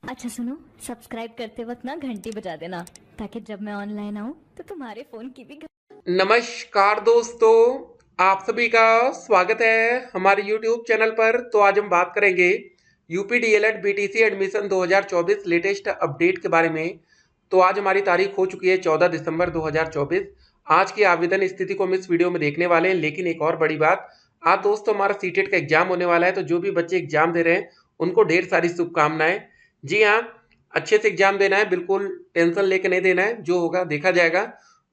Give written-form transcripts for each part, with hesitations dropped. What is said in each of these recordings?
अच्छा सुनो, सब्सक्राइब करते वक्त ना घंटी बजा देना ताकि जब मैं ऑनलाइन आऊँ तो तुम्हारे फोन की भी नमस्कार दोस्तों, आप सभी का स्वागत है हमारे YouTube चैनल पर। तो आज हम बात करेंगे UP DElEd BTC admission 2024 latest update के बारे में। तो आज हमारी तारीख हो चुकी है 14 दिसंबर 2024। आज की आवेदन स्थिति को हम इस वीडियो में देखने वाले हैं। लेकिन एक और बड़ी बात, आज दोस्तों हमारा सीटेट का एग्जाम होने वाला है। तो जो भी बच्चे एग्जाम दे रहे हैं उनको ढेर सारी शुभकामनाएं। जी हाँ, अच्छे से एग्जाम देना है, बिल्कुल टेंशन लेके नहीं देना है, जो होगा देखा जाएगा।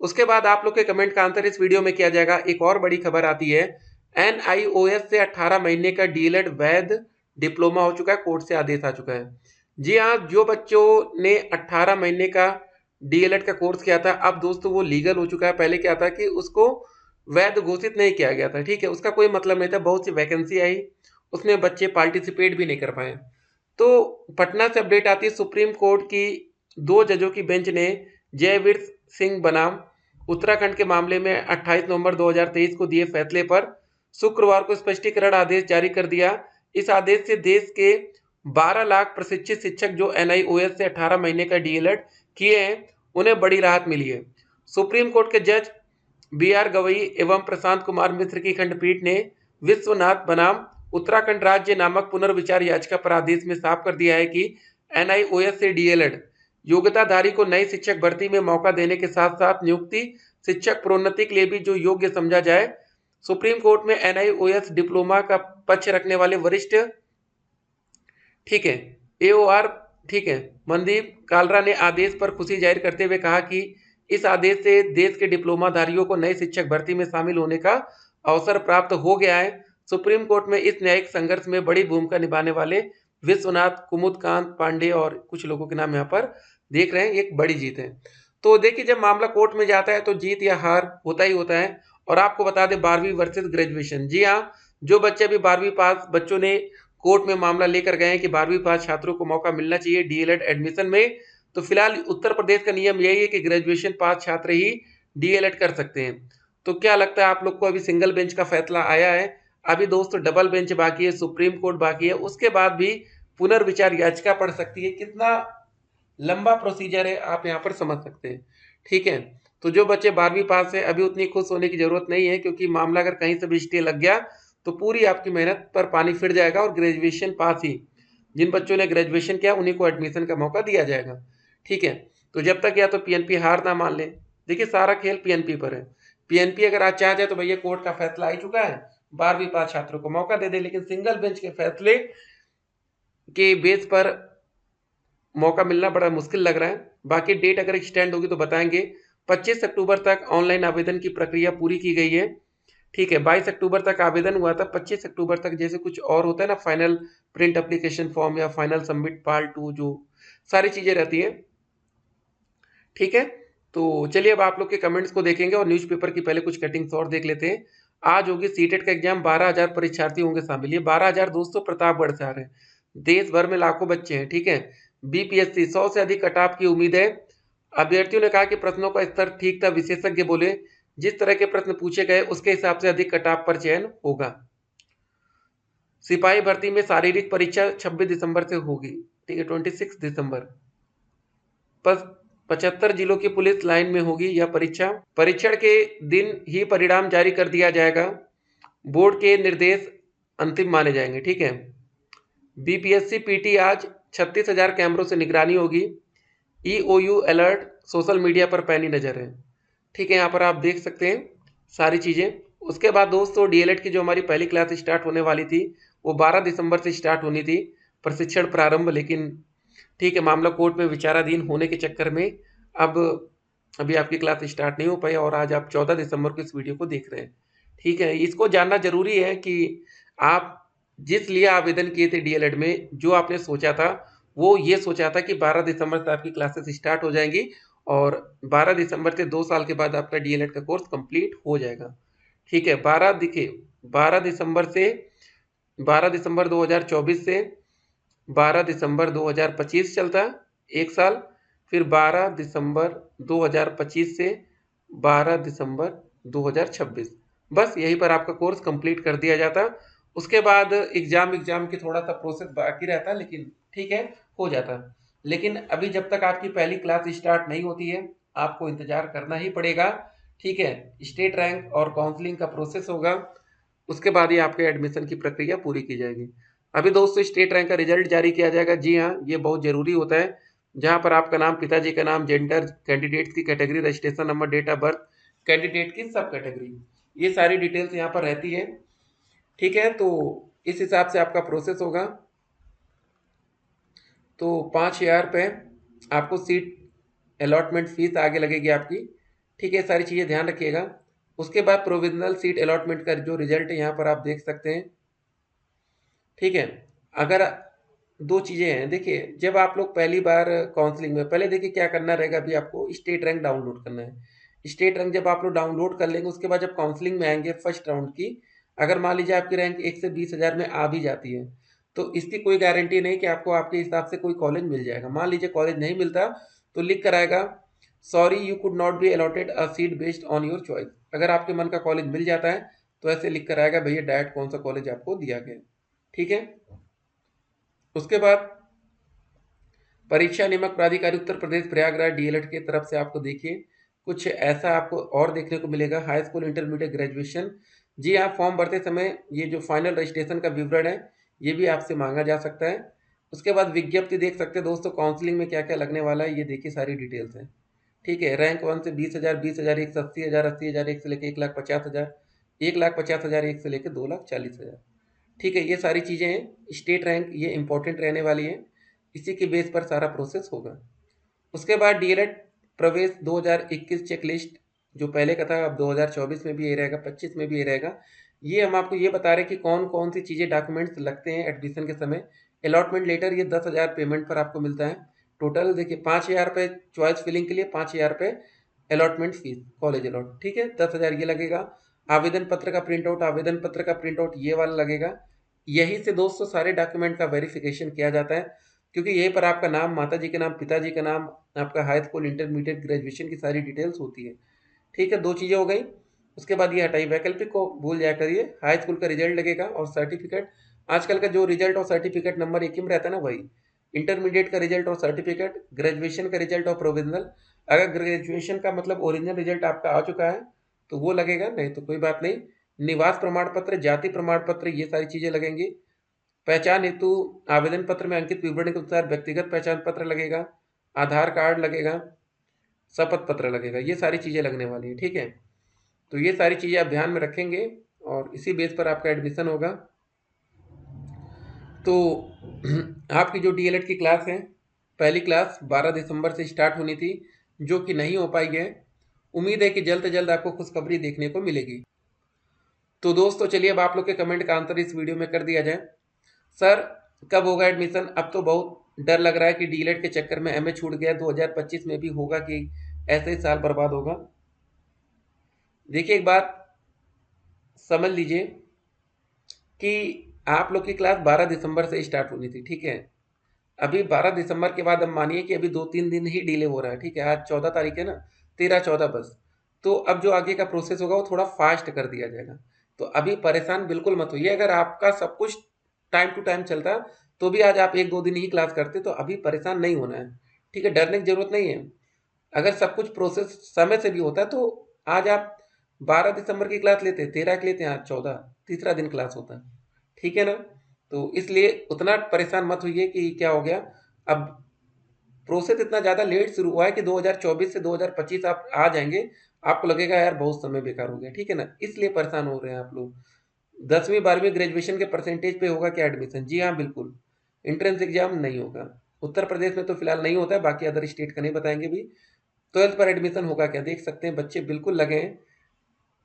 उसके बाद आप लोग के कमेंट का आंसर इस वीडियो में किया जाएगा। एक और बड़ी खबर आती है, एनआईओएस से 18 महीने का डीएलएड वैध डिप्लोमा हो चुका है, कोर्ट से आदेश आ चुका है। जी हाँ, जो बच्चों ने 18 महीने का डीएलएड का कोर्स किया था, अब दोस्तों वो लीगल हो चुका है। पहले क्या था कि उसको वैध घोषित नहीं किया गया था, ठीक है, उसका कोई मतलब नहीं था। बहुत सी वैकेंसी आई, उसमें बच्चे पार्टिसिपेट भी नहीं कर पाए। तो पटना से अपडेट आती है, सुप्रीम कोर्ट की 2 जजों की बेंच ने जयवीर सिंह बनाम उत्तराखंड के मामले में 28 नवंबर 2023 को दिए फैसले पर शुक्रवार को स्पष्टीकरण आदेश जारी कर दिया। इस आदेश से देश के 12 लाख प्रशिक्षित शिक्षक जो एनआईओएस से 18 महीने का डीएलएड किए हैं, उन्हें बड़ी राहत मिली है। सुप्रीम कोर्ट के जज बी.आर. गवई एवं प्रशांत कुमार मिश्र की खंडपीठ ने विश्वनाथ बनाम उत्तराखंड राज्य नामक पुनर्विचार याचिका पर आदेश में साफ कर दिया है कि एनआईओएस से डीएलएड योग्यताधारी को नई शिक्षक भर्ती में मौका देने के साथ साथ नियुक्ति शिक्षक प्रोन्नति के लिए भी जो योग्य समझा जाए। सुप्रीम कोर्ट में एनआईओएस डिप्लोमा का पक्ष रखने वाले वरिष्ठ, ठीक है, एओआर, ठीक है, मनदीप कालरा ने आदेश पर खुशी जाहिर करते हुए कहा कि इस आदेश से देश के डिप्लोमाधारियों को नई शिक्षक भर्ती में शामिल होने का अवसर प्राप्त हो गया है। सुप्रीम कोर्ट में इस न्यायिक संघर्ष में बड़ी भूमिका निभाने वाले विश्वनाथ, कुमुदकांत पांडे और कुछ लोगों के नाम यहाँ पर देख रहे हैं, एक बड़ी जीत है। तो देखिए, जब मामला कोर्ट में जाता है तो जीत या हार होता ही होता है। और आपको बता दें, 12वीं वर्सेस ग्रेजुएशन, जी हाँ, जो बच्चे अभी 12वीं पास बच्चों ने कोर्ट में मामला लेकर गए हैं कि 12वीं पास छात्रों को मौका मिलना चाहिए डीएलएड एडमिशन में। तो फिलहाल उत्तर प्रदेश का नियम यही है कि ग्रेजुएशन पास छात्र ही डीएलएड कर सकते हैं। तो क्या लगता है आप लोग को? अभी सिंगल बेंच का फैसला आया है, अभी दोस्तों डबल बेंच बाकी है, सुप्रीम कोर्ट बाकी है, उसके बाद भी पुनर्विचार याचिका पड़ सकती है। कितना लंबा प्रोसीजर है, आप यहाँ पर समझ सकते हैं, ठीक है। तो जो बच्चे 12वीं पास है, अभी उतनी खुश होने की जरूरत नहीं है, क्योंकि मामला अगर कहीं से भी स्टे लग गया तो पूरी आपकी मेहनत पर पानी फिर जाएगा और ग्रेजुएशन पास ही, जिन बच्चों ने ग्रेजुएशन किया उन्हीं को एडमिशन का मौका दिया जाएगा, ठीक है। तो जब तक या तो पीएनपी हार ना मान ले, देखिए सारा खेल पीएनपी पर है। पीएनपी अगर आज चाह जाए तो भैया कोर्ट का फैसला आ ही चुका है, 12वीं पास छात्रों को मौका दे दे। लेकिन सिंगल बेंच के फैसले के बेस पर मौका मिलना बड़ा मुश्किल लग रहा है। बाकी डेट अगर एक्सटेंड होगी तो बताएंगे। 25 अक्टूबर तक ऑनलाइन आवेदन की प्रक्रिया पूरी की गई है, ठीक है। 22 अक्टूबर तक आवेदन हुआ था, 25 अक्टूबर तक जैसे कुछ और होता है ना, फाइनल प्रिंट एप्लीकेशन फॉर्म या फाइनल सबमिट पार्ट 2, जो सारी चीजें रहती हैं, ठीक है। तो चलिए अब आप लोग के कमेंट्स को देखेंगे और न्यूज़पेपर की पहले कुछ कटिंग्स और देख लेते हैं। आज होगी सीटेट का एग्जाम, 12,000 परीक्षार्थी होंगे शामिल। ये 12,000 दोस्तों प्रतापगढ़ से आ रहे हैं, देश भर में लाखों बच्चे हैं, ठीक है। बीपीएससी 100 से अधिक कट ऑफ की उम्मीद है। अभ्यर्थियों ने कहा कि प्रश्नों का स्तर ठीक था। विशेषज्ञ बोले जिस तरह के प्रश्न पूछे गए उसके हिसाब से अधिक कट ऑफ पर चयन होगा। सिपाही भर्ती में शारीरिक परीक्षा 26 दिसंबर से होगी, ठीक है, 26 दिसंबर। बस 75 जिलों की पुलिस लाइन में होगी यह परीक्षा। परीक्षण के दिन ही परिणाम जारी कर दिया जाएगा। बोर्ड के निर्देश अंतिम माने जाएंगे, ठीक है। बीपीएससी पीटी आज 36,000 कैमरों से निगरानी होगी। ईओयू अलर्ट, सोशल मीडिया पर पैनी नजर है, ठीक है। यहाँ पर आप देख सकते हैं सारी चीजें। उसके बाद दोस्तों डीएलएड की जो हमारी पहली क्लास स्टार्ट होने वाली थी वो 12 दिसंबर से स्टार्ट होनी थी, प्रशिक्षण प्रारंभ। लेकिन ठीक है, मामला कोर्ट में विचाराधीन होने के चक्कर में अब अभी आपकी क्लास स्टार्ट नहीं हो पाई और आज आप 14 दिसंबर को इस वीडियो को देख रहे हैं, ठीक है। इसको जानना जरूरी है कि आप जिस लिए आवेदन किए थे डीएलएड में, जो आपने सोचा था वो ये सोचा था कि 12 दिसंबर से आपकी क्लासेस स्टार्ट हो जाएंगी और 12 दिसंबर से 2 साल के बाद आपका डीएलएड का कोर्स कंप्लीट हो जाएगा, ठीक है। 12 दिसंबर से 12 दिसंबर 2024 से 12 दिसंबर 2025 चलता है, एक साल। फिर 12 दिसंबर 2025 से 12 दिसंबर 2026, बस यहीं पर आपका कोर्स कंप्लीट कर दिया जाता। उसके बाद एग्जाम की थोड़ा सा प्रोसेस बाकी रहता है, लेकिन ठीक है, हो जाता। लेकिन अभी जब तक आपकी पहली क्लास स्टार्ट नहीं होती है आपको इंतजार करना ही पड़ेगा। ठीक है, स्टेट रैंक और काउंसलिंग का प्रोसेस होगा, उसके बाद ही आपके एडमिशन की प्रक्रिया पूरी की जाएगी। अभी दोस्तों स्टेट रैंक का रिजल्ट जारी किया जाएगा। जी हाँ, ये बहुत ज़रूरी होता है, जहाँ पर आपका नाम, पिताजी का नाम, जेंडर, कैंडिडेट्स की category, registration number, date of birth, candidate की सब कैटेगरी, ये सारी डिटेल्स यहाँ पर रहती है। ठीक है, तो इस हिसाब से आपका प्रोसेस होगा। तो 5,000 रुपये आपको सीट अलॉटमेंट फीस आगे लगेगी आपकी। ठीक है, सारी चीज़ें ध्यान रखिएगा। उसके बाद प्रोविजनल सीट अलॉटमेंट का जो रिजल्ट है यहाँ पर आप देख सकते हैं। ठीक है, अगर दो चीज़ें हैं, देखिए जब आप लोग पहली बार काउंसलिंग में, पहले देखिए क्या करना रहेगा, अभी आपको स्टेट रैंक डाउनलोड करना है। स्टेट रैंक जब आप लोग डाउनलोड कर लेंगे उसके बाद जब काउंसलिंग में आएंगे फर्स्ट राउंड की, अगर मान लीजिए आपकी रैंक 1 से 20,000 में आ भी जाती है तो इसकी कोई गारंटी नहीं कि आपको आपके हिसाब से कोई कॉलेज मिल जाएगा। मान लीजिए कॉलेज नहीं मिलता तो लिख कर आएगा, sorry you could not be allotted a seat based on your choice. अगर आपके मन का कॉलेज मिल जाता है तो ऐसे लिख कर आएगा, भैया डायरेक्ट कौन सा कॉलेज आपको दिया गया। ठीक है, उसके बाद परीक्षा नियामक प्राधिकारी उत्तर प्रदेश प्रयागराज डीएलएड की तरफ से आपको देखिए कुछ ऐसा आपको और देखने को मिलेगा, हाई स्कूल, इंटरमीडिएट, ग्रेजुएशन। जी हाँ, फॉर्म भरते समय ये जो फाइनल रजिस्ट्रेशन का विवरण है ये भी आपसे मांगा जा सकता है। उसके बाद विज्ञप्ति देख सकते हैं दोस्तों, काउंसलिंग में क्या क्या लगने वाला है ये देखिए, सारी डिटेल्स हैं। ठीक है, रैंक 1 से 20,000, 20,000 एक से 80,000, 80,000 एक से लेकर 1,50,000, 1,50,000 एक से लेकर 2,40,000। ठीक है, ये सारी चीज़ें हैं। स्टेट रैंक ये इंपॉर्टेंट रहने वाली है, इसी के बेस पर सारा प्रोसेस होगा। उसके बाद डीएलएड प्रवेश 2021 चेकलिस्ट जो पहले का था अब 2024 में भी ये रहेगा, 25 में भी ये रहेगा। ये हम आपको ये बता रहे हैं कि कौन कौन सी चीज़ें, डॉक्यूमेंट्स लगते हैं एडमिशन के समय। अलॉटमेंट लेटर ये 10,000 पेमेंट पर आपको मिलता है। टोटल देखिए 5,000 रुपये चॉइस फिलिंग के लिए, 5,000 रुपये अलॉटमेंट फीस, कॉलेज अलॉट। ठीक है, 10,000 ये लगेगा। आवेदन पत्र का प्रिंट आउट, आवेदन पत्र का प्रिंट आउट ये वाला लगेगा। यही से दोस्तों सारे डॉक्यूमेंट का वेरिफिकेशन किया जाता है, क्योंकि यहीं पर आपका नाम, माताजी का नाम, पिताजी का नाम, आपका हाई स्कूल, इंटरमीडिएट, ग्रेजुएशन की सारी डिटेल्स होती है। ठीक है, दो चीज़ें हो गई। उसके बाद ये हटाइए, वैकल्पिक को भूल जाया करिए। हाई स्कूल का रिजल्ट लगेगा और सर्टिफिकेट, आजकल का जो रिजल्ट और सर्टिफिकेट नंबर एक ही में रहता है ना, वही। इंटरमीडिएट का रिजल्ट और सर्टिफिकेट, ग्रेजुएशन का रिजल्ट और प्रोविजनल। अगर ग्रेजुएशन का मतलब ओरिजिनल रिजल्ट आपका आ चुका है तो वो लगेगा, नहीं तो कोई बात नहीं। निवास प्रमाण पत्र, जाति प्रमाण पत्र, ये सारी चीज़ें लगेंगी। पहचान हेतु आवेदन पत्र में अंकित विवरण के अनुसार व्यक्तिगत पहचान पत्र लगेगा, आधार कार्ड लगेगा, शपथ पत्र लगेगा, ये सारी चीज़ें लगने वाली है। ठीक है, तो ये सारी चीज़ें आप ध्यान में रखेंगे और इसी बेस पर आपका एडमिशन होगा। तो आपकी जो डीएलएड की क्लास है, पहली क्लास 12 दिसंबर से स्टार्ट होनी थी, जो कि नहीं हो पाई है। उम्मीद है कि जल्द से जल्द आपको खुशखबरी देखने को मिलेगी। तो दोस्तों चलिए अब आप लोग के कमेंट का आंसर इस वीडियो में कर दिया जाए। सर कब होगा एडमिशन? अब तो बहुत डर लग रहा है कि डीएलएड के चक्कर में एमए छूट गया, 2025 में भी होगा कि ऐसे ही साल बर्बाद होगा। देखिए एक बात समझ लीजिए कि आप लोग की क्लास 12 दिसंबर से स्टार्ट होनी थी। ठीक है, अभी 12 दिसंबर के बाद अब मानिए कि अभी 2-3 दिन ही डिले हो रहा है। ठीक है, आज 14 तारीख है ना, 13-14 बस। तो अब जो आगे का प्रोसेस होगा वो थोड़ा फास्ट कर दिया जाएगा। तो अभी परेशान बिल्कुल मत होइए। अगर आपका सब कुछ टाइम टू टाइम चलता तो भी आज आप 1-2 दिन ही क्लास करते, तो अभी परेशान नहीं होना है। ठीक है, डरने की जरूरत नहीं है। अगर सब कुछ प्रोसेस समय से भी होता है तो आज आप 12 दिसंबर की क्लास लेते, 13 की लेते हैं, आज 14, तीसरा दिन क्लास होता। ठीक है ना, तो इसलिए उतना परेशान मत होइए कि क्या हो गया। अब प्रोसेस इतना ज़्यादा लेट शुरू हुआ है कि 2024 से 2025 आप आ जाएंगे, आपको लगेगा यार बहुत समय बेकार हो गया। ठीक है ना, इसलिए परेशान हो रहे हैं आप लोग। 10वीं 12वीं ग्रेजुएशन के परसेंटेज पे होगा क्या एडमिशन? जी हाँ बिल्कुल, एंट्रेंस एग्जाम नहीं होगा। उत्तर प्रदेश में तो फिलहाल नहीं होता है, बाकी अदर स्टेट का नहीं बताएंगे भी। 12th पर एडमिशन होगा क्या, देख सकते हैं बच्चे बिल्कुल लगे हैं,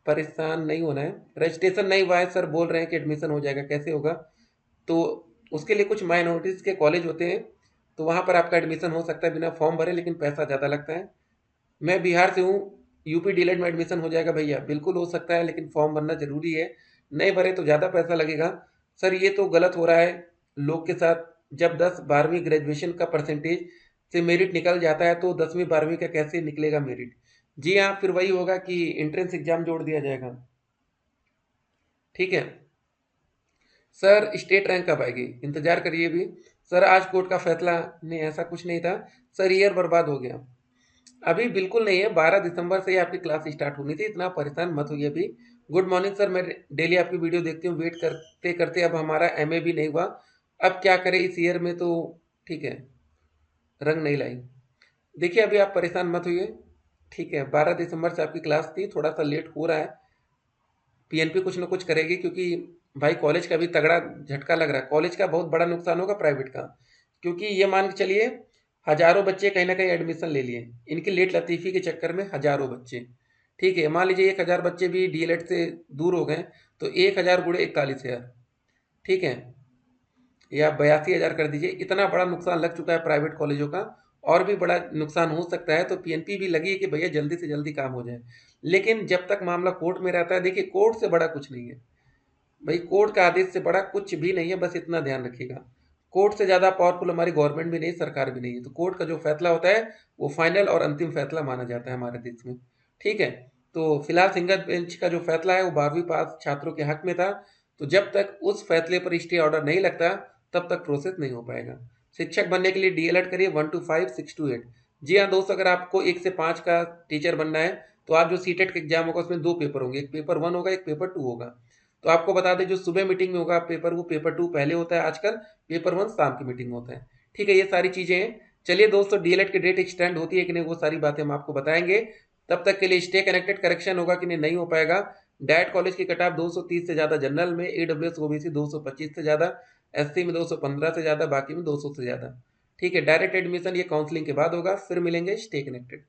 परेशान नहीं होना है। रजिस्ट्रेशन नहीं हुआ है सर, बोल रहे हैं कि एडमिशन हो जाएगा, कैसे होगा? तो उसके लिए कुछ माइनॉरिटीज़ के कॉलेज होते हैं, तो वहाँ पर आपका एडमिशन हो सकता है बिना फॉर्म भरे, लेकिन पैसा ज़्यादा लगता है। मैं बिहार से हूँ, यूपी डीएलएड में एडमिशन हो जाएगा भैया, बिल्कुल हो सकता है, लेकिन फॉर्म भरना ज़रूरी है। नहीं भरे तो ज़्यादा पैसा लगेगा। सर ये तो गलत हो रहा है लोग के साथ। जब 10-12वीं ग्रेजुएशन का परसेंटेज से मेरिट निकल जाता है तो 10वीं 12वीं का कैसे निकलेगा मेरिट? जी हाँ, फिर वही होगा कि एंट्रेंस एग्जाम जोड़ दिया जाएगा। ठीक है, सर स्टेट रैंक कब आएगी? इंतजार करिए भी। सर आज कोर्ट का फैसला नहीं, ऐसा कुछ नहीं था सर, ईयर बर्बाद हो गया। अभी बिल्कुल नहीं है, 12 दिसंबर से ही आपकी क्लास स्टार्ट होनी थी, इतना परेशान मत होइए अभी। गुड मॉर्निंग सर, मैं डेली आपकी वीडियो देखती हूँ, वेट करते करते अब हमारा एमए भी नहीं हुआ, अब क्या करें इस ईयर में, तो ठीक है, रंग नहीं लाई। देखिए अभी आप परेशान मत होइए, ठीक है, 12 दिसंबर से आपकी क्लास थी, थोड़ा सा लेट हो रहा है, पीएनपी कुछ ना कुछ करेगी, क्योंकि भाई कॉलेज का भी तगड़ा झटका लग रहा है, कॉलेज का बहुत बड़ा नुकसान होगा प्राइवेट का, क्योंकि ये मान के चलिए हजारों बच्चे कहीं ना कहीं एडमिशन ले लिए इनकी लेट लतीफ़ी के चक्कर में, हजारों बच्चे, ठीक है, मान लीजिए 1,000 बच्चे भी डीएलएड से दूर हो गए, तो 1,000 गुणे 41,000, ठीक है, या 82,000 कर दीजिए, इतना बड़ा नुकसान लग चुका है प्राइवेट कॉलेजों का, और भी बड़ा नुकसान हो सकता है, तो पीएनपी भी लगी है कि भैया जल्दी से जल्दी काम हो जाए। लेकिन जब तक मामला कोर्ट में रहता है, देखिए कोर्ट से बड़ा कुछ नहीं है भाई, कोर्ट का आदेश से बड़ा कुछ भी नहीं है, बस इतना ध्यान रखिएगा। कोर्ट से ज़्यादा पावरफुल हमारी गवर्नमेंट भी नहीं, सरकार भी नहीं है, तो कोर्ट का जो फैसला होता है वो फाइनल और अंतिम फैसला माना जाता है हमारे देश में, ठीक है। तो फिलहाल सिंगल बेंच का जो फैसला है वो 12वीं पास छात्रों के हक में था, तो जब तक उस फैसले पर स्टे ऑर्डर नहीं लगता तब तक प्रोसेस नहीं हो पाएगा। शिक्षक बनने के लिए डीएलएड करिए 1 to 5, 6 to 8। जी हाँ दोस्तों, अगर आपको 1 से 5 का टीचर बनना है तो आप जो सीटेट का एग्जाम होगा उसमें 2 पेपर होंगे, एक पेपर 1 होगा, एक पेपर 2 होगा। तो आपको बता दें जो सुबह मीटिंग में होगा पेपर, वो पेपर 2 पहले होता है आजकल, पेपर 1 शाम की मीटिंग में होता है, ठीक है, ये सारी चीज़ें हैं। चलिए दोस्तों, डीएलएड की डेट एक्सटेंड होती है कि नहीं वो सारी बातें हम आपको बताएंगे, तब तक के लिए स्टे कनेक्टेड, करेक्शन होगा कि नहीं नहीं हो पाएगा। डाइट कॉलेज की कट ऑफ 230 से ज़्यादा, जनरल में ईडब्ल्यूएस ओबीसी 225 से ज़्यादा, एससी में 215 से ज़्यादा, बाकी में 200 से ज़्यादा, ठीक है। डायरेक्ट एडमिशन ये काउंसलिंग के बाद होगा। फिर मिलेंगे, स्टे कनेक्टेड।